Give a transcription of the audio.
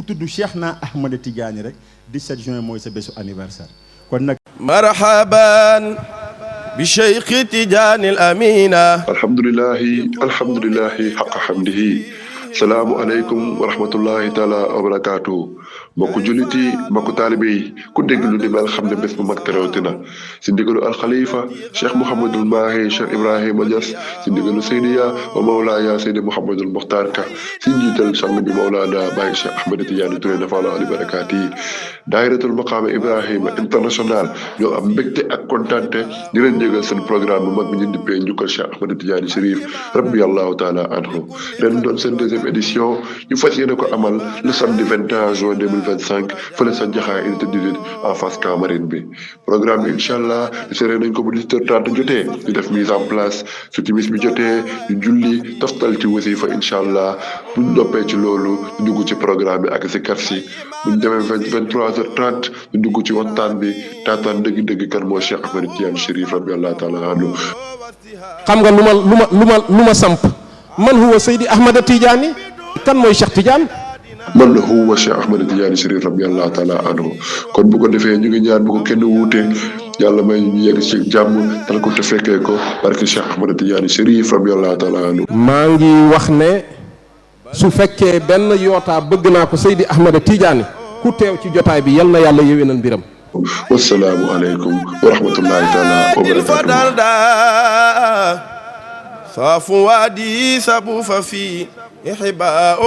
tudd Cheikh na Ahmada Tidiane rek 17 juin mooy sa bésu anniversaire kon nag marhaban bi Cheikh Tidiane al Amina. alhamdulillahi xaqa xamdihi. salaamu aleykum wa rahmatullahi taala wa barakaatu. mbokku jullit yi mbokku taalibe yi ku dégg lu ni mel xam ne bés bu mag terawti na si ndigalu alxalifa cheikh Mouhamadul Mahi cheikh Ibrahima Niass si ndigalu Seydiya wa Mawlaaya Seydi Mouhamadul Mokhtar Ka si njiital sang bi Mawlaana Baye Cheikh Ahmed Tidiane Touré nafala ali barakaati yi. daayiratul maqaama Ibrahima international ñoo am mbégte ak kontante di leen jégal seen programme bu mag bi ñu dippee njukkal Cheikh Ahmed Tidiane Chérif rabbi allahu taala anhu ren doon seen deuxième édition ñu fas yéene ko amal le samedi 21 juin 2025 fële sa Jaxaay unité 18 en face Camarine bi. programme bi incha allah seree nañ ko bu 18h30 jotee ñu def mise en place su timis bi jotee ñu julli toftal ci wasifa incha allah buñ noppee ci loolu ñu dugg ci programme bi ak si karsi buñ demee 23h30 ñu dugg ci waxtaan bi taataan dëgg-dëgg kan moo Cheikh Ahmed Tidiane Chérif rabbi allah taala anhu. xam nga lu ma samp man huwa Seydi Ahmada Tidiane kan mooy Cheikh Tidiane. man la huwa Cheikh Ahmed Tidiane Chérif rabiyallahu taala anhu. kon bu ko defee ñu ngi ñaan bu ko kenn wuute yàlla may ñu yegg ci jàmm tal ko te fekkee ko barke Cheikh Ahmed Tidiane Chérif rabiyallahu taala anhu. maa ngi wax ne su fekkee benn yootaa bëgg naa ko Seydi Ahmada Tidiane ku teew ci jotaay bi yal na yàlla yéwénal mbiram. wassalaamu aleykum wa rahmatullahi taala wa barakatuh. صاف وادي سبو ففي إحباء